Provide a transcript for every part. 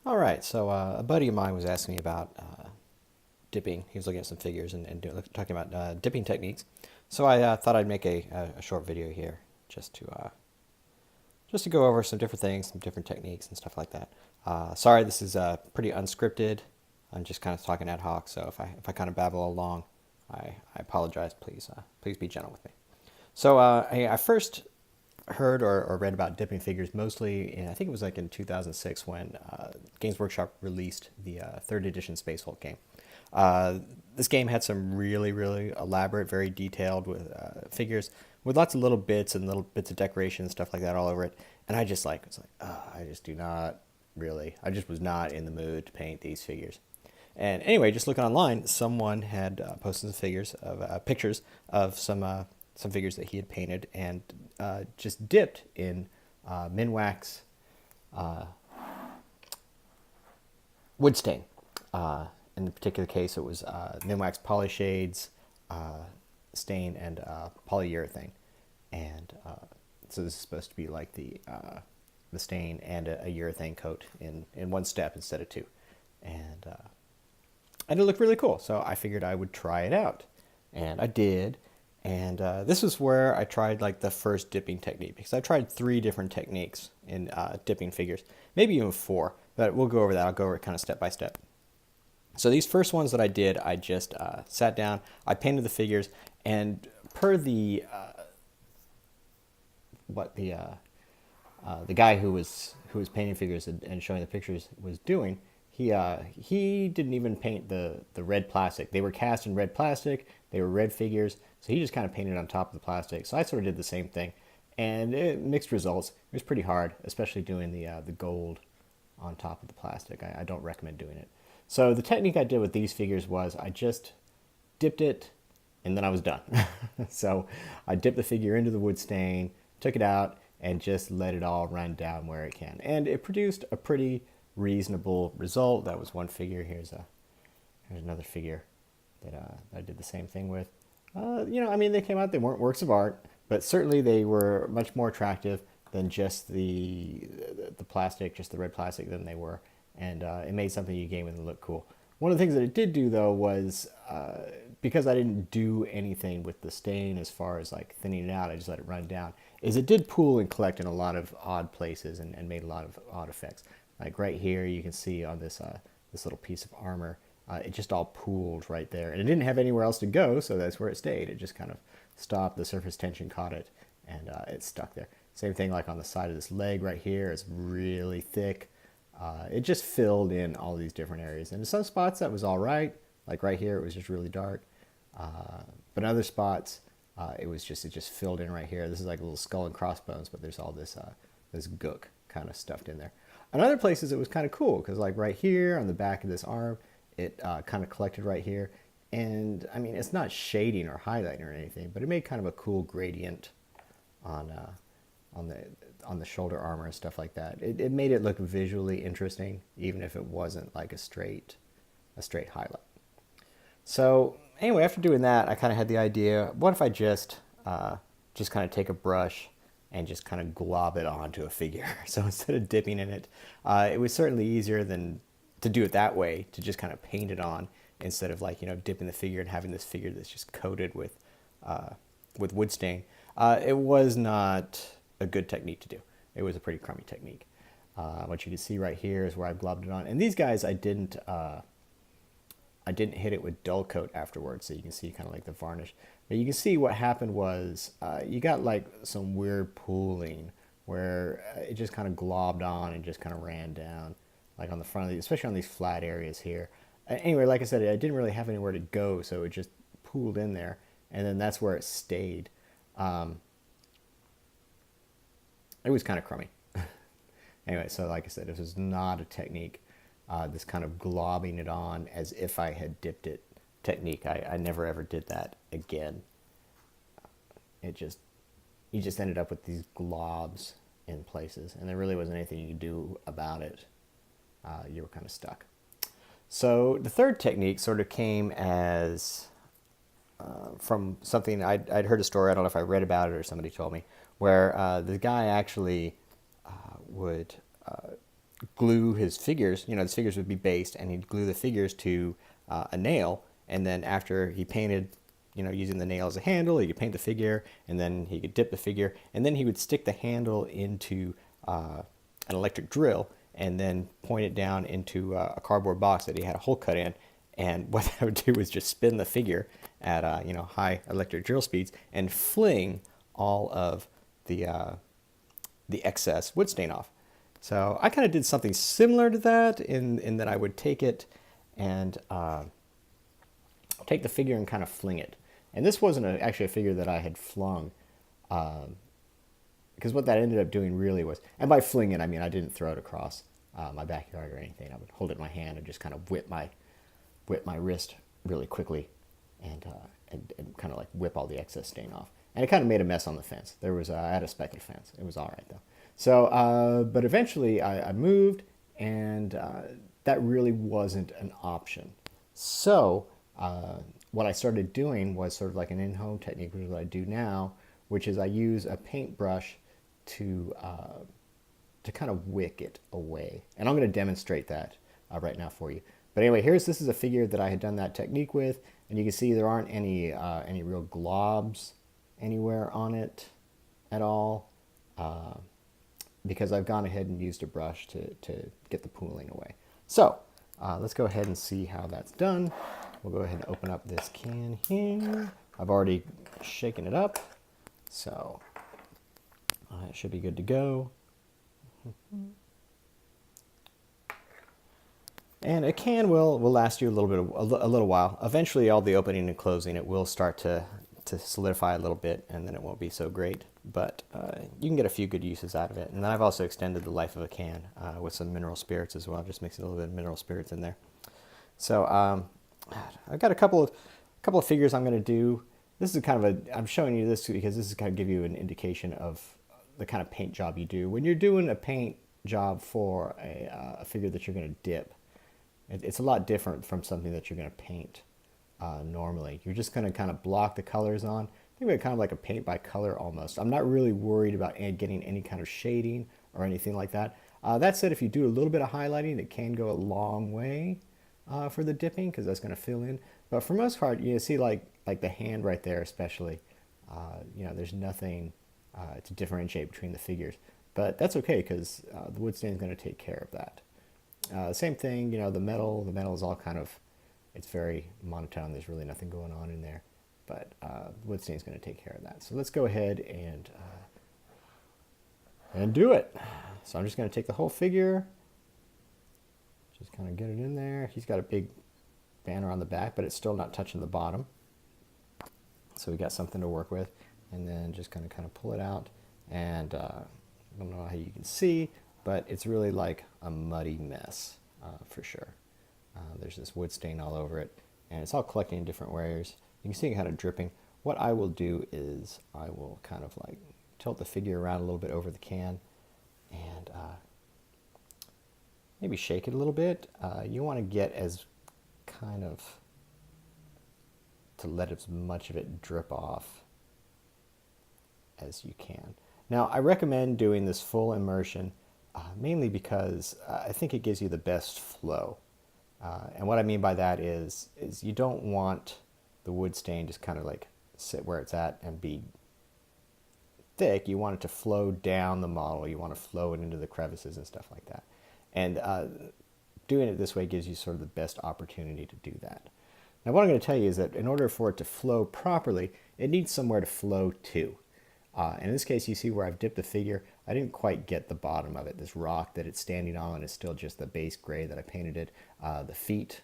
All right, so a buddy of mine was asking me about dipping. He was looking at some figures and talking about dipping techniques. So I thought I'd make a short video here just to go over some different things, some different techniques and stuff like that. Sorry, this is pretty unscripted. I'm just kind of talking ad hoc, so if I kind of babble along, I apologize. Please be gentle with me. So I first heard or read about dipping figures mostly I think it was like in 2006 when Games Workshop released the third edition Space Hulk game. This game had some really elaborate, very detailed with figures with lots of little bits and little bits of decoration and stuff like that all over it. And I just was like, oh, I just was not in the mood to paint these figures. And anyway, just looking online, someone had posted some figures of pictures of some figures that he had painted and just dipped in Minwax wood stain. In the particular case, it was Minwax Polyshades stain and polyurethane. And so this is supposed to be like the stain and a urethane coat in one step instead of two. And it looked really cool, so I figured I would try it out. And I did. And this was where I tried like the first dipping technique, because I tried 3 different techniques in dipping figures, maybe even 4, but we'll go over that. I'll go over it kind of step by step. So these first ones that I did, I just sat down, I painted the figures, and per the the guy who was painting figures and showing the pictures was doing, he didn't even paint the red plastic. They were cast in red plastic. They were red figures, so he just kind of painted on top of the plastic. So I sort of did the same thing, and mixed results. It was pretty hard, especially doing the gold on top of the plastic. I don't recommend doing it. So the technique I did with these figures was I just dipped it, and then I was done. So I dipped the figure into the wood stain, took it out, and just let it all run down where it can. And it produced a pretty reasonable result. That was one figure. Here's another figure that I did the same thing with. I mean, they came out, they weren't works of art, but certainly they were much more attractive than just the plastic, just the red plastic than they were. And it made something you game with and look cool. One of the things that it did do, though, was because I didn't do anything with the stain as far as like thinning it out, I just let it run down, is it did pool and collect in a lot of odd places and made a lot of odd effects. Like right here, you can see on this little piece of armor, it just all pooled right there. And it didn't have anywhere else to go, so that's where it stayed. It just kind of stopped, the surface tension caught it, and it stuck there. Same thing like on the side of this leg right here, it's really thick. It just filled in all these different areas. And in some spots that was all right, like right here, it was just really dark. But in other spots, it just filled in right here. This is like a little skull and crossbones, but there's all this gook kind of stuffed in there. In other places, it was kind of cool because like right here on the back of this arm, it kind of collected right here. And I mean, it's not shading or highlighting or anything, but it made kind of a cool gradient on the shoulder armor and stuff like that. It made it look visually interesting, even if it wasn't like a straight highlight. So anyway, after doing that, I kind of had the idea, what if I just kind of take a brush and just kind of glob it onto a figure. So instead of dipping in it, it was certainly easier than to do it that way, to just kind of paint it on instead of like, dipping the figure and having this figure that's just coated with wood stain. It was not a good technique to do. It was a pretty crummy technique. What you can see right here is where I globbed it on. And these guys, I didn't hit it with dull coat afterwards, so you can see kind of like the varnish. But you can see what happened was you got like some weird pooling where it just kind of globbed on and just kind of ran down, like on the front of these, especially on these flat areas here. Anyway, like I said, I didn't really have anywhere to go, so it just pooled in there, and then that's where it stayed. It was kind of crummy. Anyway, so like I said, this was not a technique. This kind of globbing it on as if I had dipped it technique. I never ever did that again. You just ended up with these globs in places, and there really wasn't anything you could do about it. You were kind of stuck. So the third technique sort of came as from something I'd heard a story. I don't know if I read about it or somebody told me, where the guy actually would glue his figures. His figures would be based, and he'd glue the figures to a nail, and then after he painted, using the nail as a handle, he could paint the figure, and then he could dip the figure, and then he would stick the handle into an electric drill, and then point it down into a cardboard box that he had a hole cut in. And what that would do was just spin the figure at high electric drill speeds and fling all of the excess wood stain off. So I kind of did something similar to that in that I would take it and take the figure and kind of fling it. And this wasn't actually a figure that I had flung, because what that ended up doing really was, and by fling it, I mean I didn't throw it across my backyard or anything. I would hold it in my hand and just kind of whip my wrist really quickly and kind of like whip all the excess stain off. And it kind of made a mess on the fence. I had a speckled fence. It was all right though. So, but eventually I moved, and that really wasn't an option. So what I started doing was sort of like an in-home technique, which is what I do now, which is I use a paintbrush to kind of wick it away. And I'm going to demonstrate that right now for you. But anyway, this is a figure that I had done that technique with, and you can see there aren't any real globs anywhere on it at all, because I've gone ahead and used a brush to get the pooling away. So let's go ahead and see how that's done. We'll go ahead and open up this can here. I've already shaken it up, so it should be good to go. And a can will last you a little while. Eventually, all the opening and closing, it will start to solidify a little bit, and then it won't be so great. But you can get a few good uses out of it. And then I've also extended the life of a can with some mineral spirits as well, just mixing a little bit of mineral spirits in there. So I've got a couple of figures I'm going to do. This is kind of I'm showing you this because this is kind of give you an indication of the kind of paint job you do. When you're doing a paint job for a figure that you're going to dip, it's a lot different from something that you're going to paint normally. You're just going to kind of block the colors on. Think of it kind of like a paint by color almost. I'm not really worried about getting any kind of shading or anything like that. That said, if you do a little bit of highlighting, it can go a long way for the dipping, because that's going to fill in. But for most part, you see like the hand right there especially, there's nothing to differentiate between the figures. But that's okay, because the wood stain is going to take care of that. Same thing, the metal is all kind of, it's very monotone. There's really nothing going on in there, but the wood stain is going to take care of that. So let's go ahead and do it. So I'm just going to take the whole figure, just kind of get it in there. He's got a big banner on the back, but it's still not touching the bottom. So we got something to work with, and then just going to kind of pull it out. And I don't know how you can see, but it's really like a muddy mess for sure. There's this wood stain all over it, and it's all collecting in different ways. You can see it kind of dripping. What I will do is I will kind of like tilt the figure around a little bit over the can, and maybe shake it a little bit. You want to get as kind of to let as much of it drip off as you can. Now, I recommend doing this full immersion mainly because I think it gives you the best flow. And what I mean by that is you don't want the wood stain just kind of like sit where it's at and be thick. You want it to flow down the model. You want to flow it into the crevices and stuff like that. And doing it this way gives you sort of the best opportunity to do that. Now, what I'm going to tell you is that in order for it to flow properly, it needs somewhere to flow to. In this case, you see where I've dipped the figure. I didn't quite get the bottom of it. This rock that it's standing on is still just the base gray that I painted it. The feet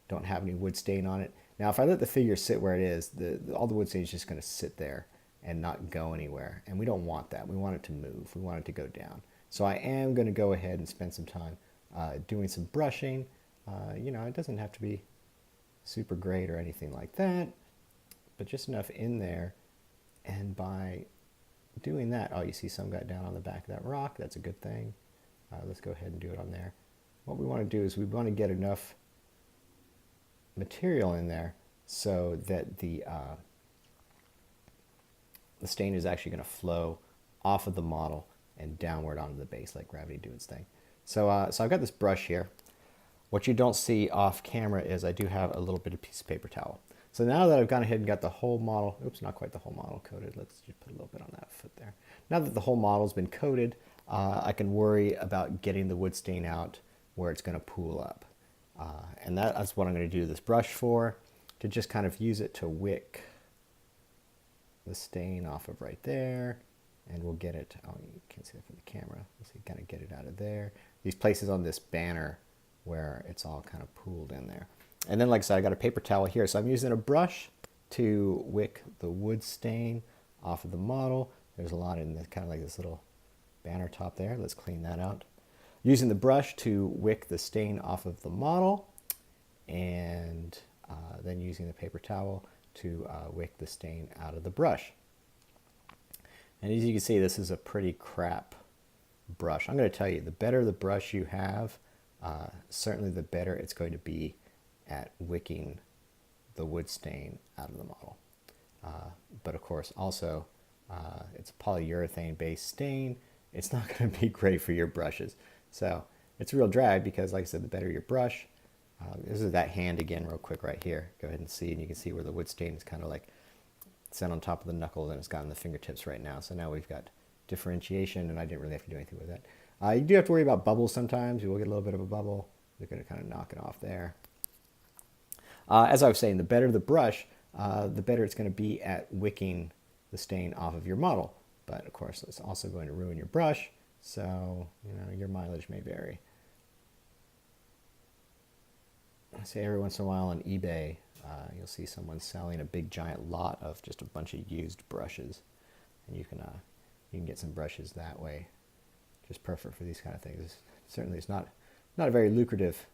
don't have any wood stain on it. Now, if I let the figure sit where it is, all the wood stain is just going to sit there and not go anywhere. And we don't want that. We want it to move. We want it to go down. So I am going to go ahead and spend some time doing some brushing. It doesn't have to be super great or anything like that, but just enough in there. And by doing that, you see some got down on the back of that rock. That's a good thing. Let's go ahead and do it on there. What we want to do is we want to get enough material in there so that the stain is actually going to flow off of the model and downward onto the base, like gravity do its thing. So I've got this brush here. What you don't see off camera is I do have a little bit of piece of paper towel. So now that I've gone ahead and got the whole model, oops, not quite the whole model coated. Let's just put a little bit on that foot there. Now that the whole model's been coated, I can worry about getting the wood stain out where it's going to pool up. And that's what I'm going to do this brush for, to just kind of use it to wick the stain off of right there. And we'll get it, oh, you can't see that from the camera. Let's see, kind of get it out of there. These places on this banner where it's all kind of pooled in there. And then, like I said, I got a paper towel here. So I'm using a brush to wick the wood stain off of the model. There's a lot in this, kind of like this little banner top there. Let's clean that out. Using the brush to wick the stain off of the model, and then using the paper towel to wick the stain out of the brush. And as you can see, this is a pretty crap brush. I'm going to tell you, the better the brush you have, certainly the better it's going to be at wicking the wood stain out of the model. But of course, also, it's a polyurethane based stain. It's not going to be great for your brushes. So it's a real drag because, like I said, the better your brush. This is that hand again real quick right here. Go ahead and see, and you can see where the wood stain is kind of like set on top of the knuckles, and it's got on the fingertips right now. So now we've got differentiation, and I didn't really have to do anything with that. You do have to worry about bubbles sometimes. You will get a little bit of a bubble. You're going to kind of knock it off there. As I was saying, the better the brush, the better it's going to be at wicking the stain off of your model. But of course, it's also going to ruin your brush, so your mileage may vary. I say every once in a while on eBay, you'll see someone selling a big giant lot of just a bunch of used brushes, and you can get some brushes that way. Just perfect for these kind of things. Certainly, it's not a very lucrative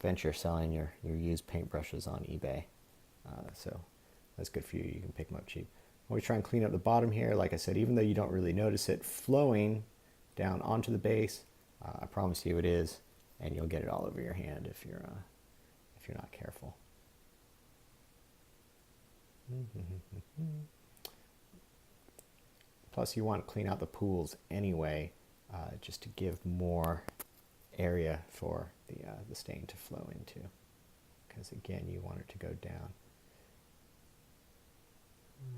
venture selling your used paintbrushes on eBay. So that's good for you. You can pick them up cheap. When we try and clean up the bottom here, like I said, even though you don't really notice it flowing down onto the base, I promise you it is, and you'll get it all over your hand if you're not careful. Plus, you want to clean out the pools anyway, just to give more area for the stain to flow into, because again, you want it to go down.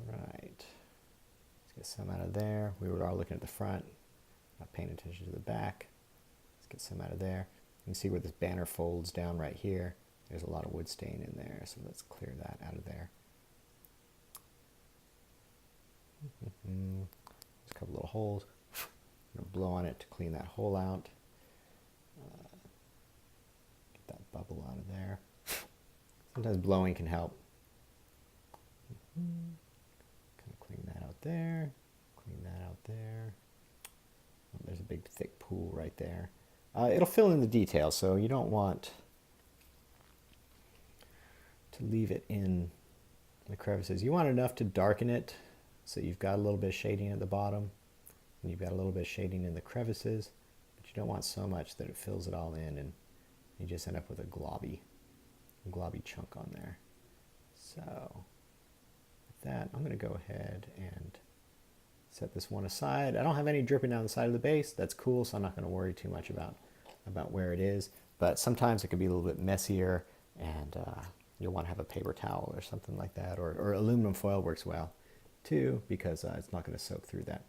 All right, let's get some out of there. We were all looking at the front, not paying attention to the back. Let's get some out of there. You can see where this banner folds down right here. There's a lot of wood stain in there, so let's clear that out of there. Just a couple little holes. I'm going to blow on it to clean that hole out. Get that bubble out of there. Sometimes blowing can help. Kind of clean that out there. Clean that out there. Oh, there's a big thick pool right there. It'll fill in the details, so you don't want to leave it in the crevices. You want enough to darken it so you've got a little bit of shading at the bottom, and you've got a little bit of shading in the crevices, but you don't want so much that it fills it all in and you just end up with a globby chunk on there. So with that, I'm going to go ahead and set this one aside. I don't have any dripping down the side of the base. That's cool, so I'm not going to worry too much about where it is. But sometimes it can be a little bit messier, and you'll want to have a paper towel or something like that, or aluminum foil works well too, because it's not going to soak through that.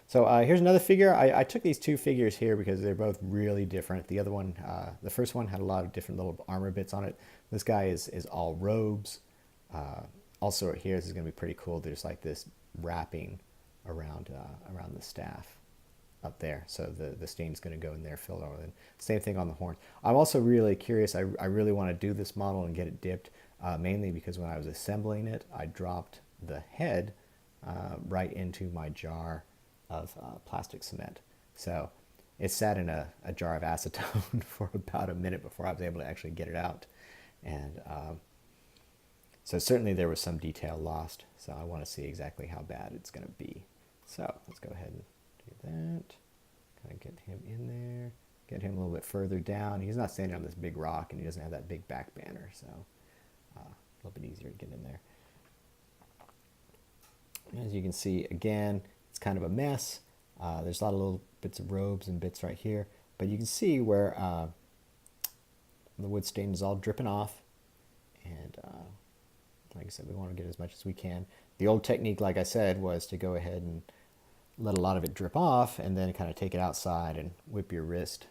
So here's another figure. I took these two figures here because they're both really different. The other one, the first one, had a lot of different little armor bits on it. This guy is all robes. Also here, this is going to be pretty cool. There's like this wrapping around the staff up there, so the stain's going to go in there, fill it all in. Same thing on the horn. I'm also really curious. I really want to do this model and get it dipped, mainly because when I was assembling it, I dropped the head right into my jar of plastic cement. So it sat in a jar of acetone for about a minute before I was able to actually get it out. And so certainly there was some detail lost. So I want to see exactly how bad it's going to be. So let's go ahead and do that. Kind of get him in there. Get him a little bit further down. He's not standing on this big rock, and he doesn't have that big back banner. So a little bit easier to get in there. As you can see, again, it's kind of a mess. There's a lot of little bits of robes and bits right here. But you can see where the wood stain is all dripping off. And like I said, we want to get as much as we can. The old technique, like I said, was to go ahead and let a lot of it drip off and then kind of take it outside and whip your wrist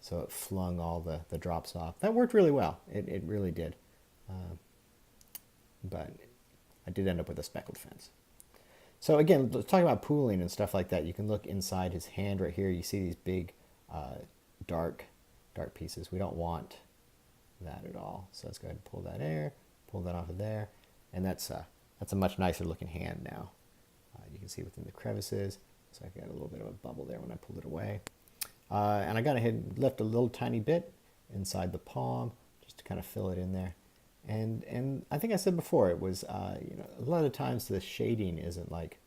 so it flung all the drops off. That worked really well. It really did. But I did end up with a speckled fence. So again, talking about pooling and stuff like that, you can look inside his hand right here. You see these big dark pieces. We don't want that at all. So let's go ahead and pull that off of there. And that's a much nicer looking hand now. You can see within the crevices. So I got a little bit of a bubble there when I pulled it away. And I got ahead and left a little tiny bit inside the palm just to kind of fill it in there. And I think I said before, it was, you know, a lot of times the shading isn't like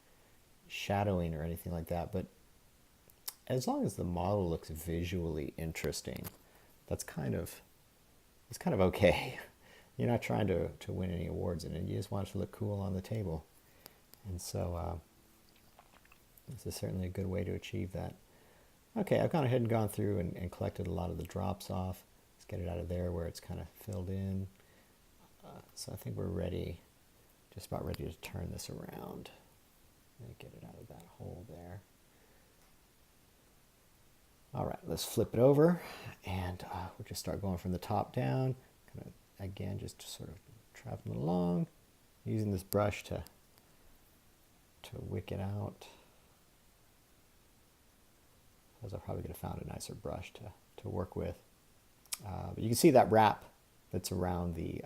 shadowing or anything like that, but as long as the model looks visually interesting, it's kind of okay. You're not trying to win any awards in it. You just want it to look cool on the table. And so this is certainly a good way to achieve that. Okay, I've gone ahead and gone through and collected a lot of the drops off. Let's get it out of there where it's kind of filled in. So I think we're ready, just about ready to turn this around and get it out of that hole there. All right, let's flip it over, and we'll just start going from the top down. Kind of, again, just sort of traveling along, using this brush to wick it out. Because I probably could have found a nicer brush to work with. But you can see that wrap that's around the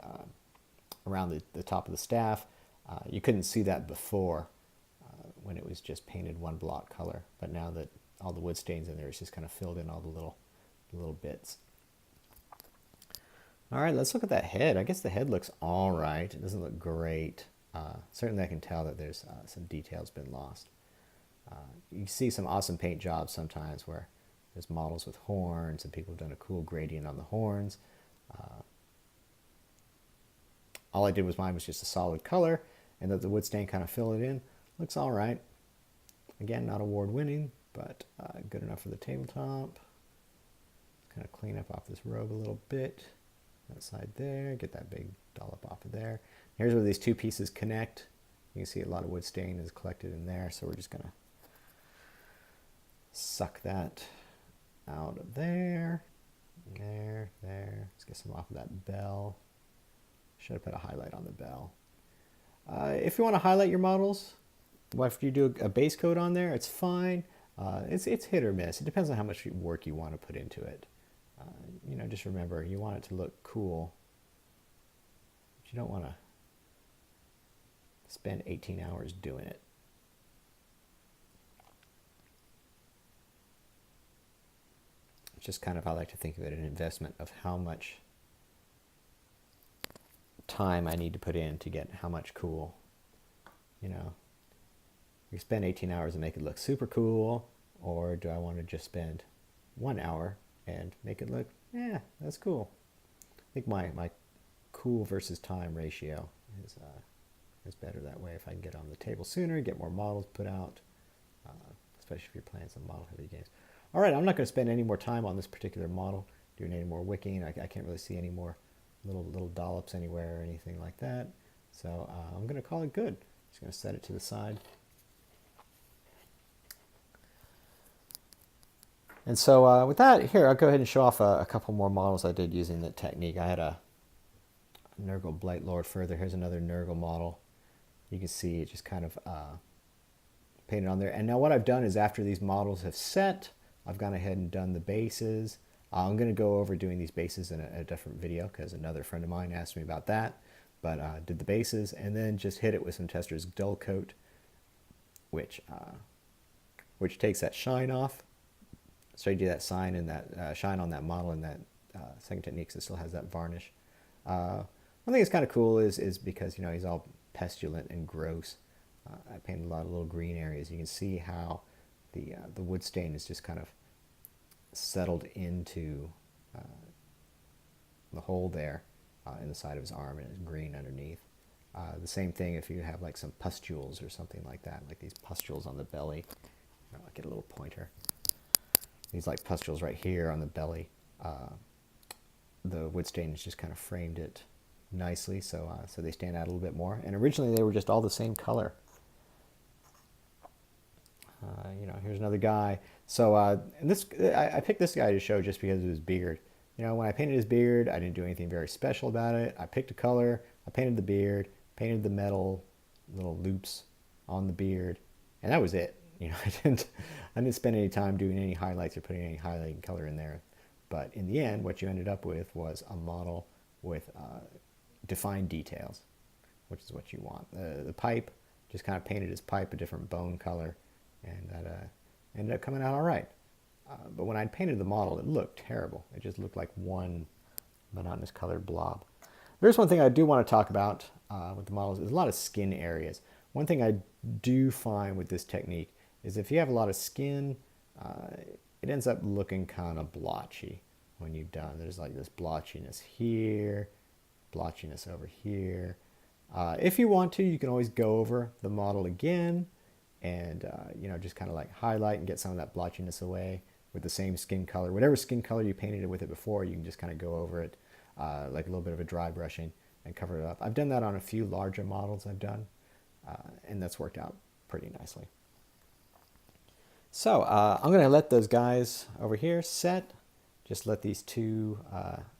top of the staff. You couldn't see that before when it was just painted one block color, but now that all the wood stains in there, it's just kind of filled in all the little bits. All right, let's look at that head. I guess the head looks all right. It doesn't look great. Certainly I can tell that there's some details been lost. You see some awesome paint jobs sometimes where there's models with horns and people have done a cool gradient on the horns. All I did was mine was just a solid color, and that the wood stain kind of fill it in. Looks all right. Again, not award winning, but good enough for the tabletop. Kind of clean up off this robe a little bit. That side there, get that big dollop off of there. Here's where these two pieces connect. You can see a lot of wood stain is collected in there, so we're just gonna suck that out of there. There. Let's get some off of that bell. Should have put a highlight on the bell. If you want to highlight your models, if you do a base coat on there, it's fine. It's hit or miss. It depends on how much work you want to put into it. You know, just remember, you want it to look cool, but you don't want to spend 18 hours doing it. It's just kind of, I like to think of it, an investment of how much time I need to put in to get how much cool. You know, you spend 18 hours and make it look super cool, or do I want to just spend 1 hour and make it look, yeah, that's cool. I think my cool versus time ratio is better that way. If I can get on the table sooner, get more models put out, especially if you're playing some model heavy games. All right, I'm not going to spend any more time on this particular model, doing any more wicking. I can't really see any more little dollops anywhere or anything like that. So I'm going to call it good. Just going to set it to the side. And so with that, here, I'll go ahead and show off a couple more models I did using that technique. I had a Nurgle Blight Lord further. Here's another Nurgle model. You can see it just kind of painted on there. And now what I've done is after these models have set, I've gone ahead and done the bases. I'm going to go over doing these bases in a different video because another friend of mine asked me about that. But did the bases and then just hit it with some Tester's Dull Coat, which takes that shine off. So you do that shine and that shine on that model and that second technique, so it still has that varnish. One thing that's kind of cool is because, you know, he's all pestilent and gross. I painted a lot of little green areas. You can see how the wood stain is just kind of settled into the hole there in the side of his arm, and it's green underneath. The same thing if you have like some pustules or something like that, like these pustules on the belly. I'll get a little pointer. these like pustules right here on the belly. The wood stain has just kind of framed it nicely, so so they stand out a little bit more. And originally they were just all the same color. You know, here's another guy. So and this I picked this guy to show just because of his beard. You know, when I painted his beard, I didn't do anything very special about it. I picked a color, I painted the beard, painted the metal little loops on the beard, and that was it. You know, I didn't spend any time doing any highlights or putting any highlighting color in there. But in the end, what you ended up with was a model with defined details, which is what you want. The pipe, just kind of painted his pipe a different bone color, and that ended up coming out all right. But when I painted the model, it looked terrible. It just looked like one monotonous colored blob. There's one thing I do want to talk about with the models is a lot of skin areas. One thing I do find with this technique is if you have a lot of skin, it ends up looking kind of blotchy when you've done. There's like this blotchiness here, blotchiness over here. If you want to, you can always go over the model again and you know, just kind of like highlight and get some of that blotchiness away with the same skin color. Whatever skin color you painted it with it before, you can just kind of go over it like a little bit of a dry brushing and cover it up. I've done that on a few larger models I've done, and that's worked out pretty nicely. So I'm going to let those guys over here set. Just let these two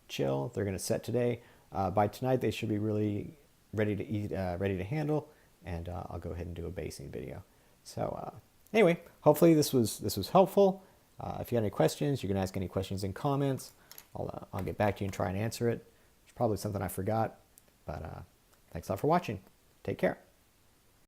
chill. They're going to set today. By tonight, they should be really ready to eat, ready to handle, and I'll go ahead and do a basing video. So anyway, hopefully this was helpful. If you have any questions, you can ask any questions in comments. I'll get back to you and try and answer it. It's probably something I forgot, but thanks a lot for watching. Take care.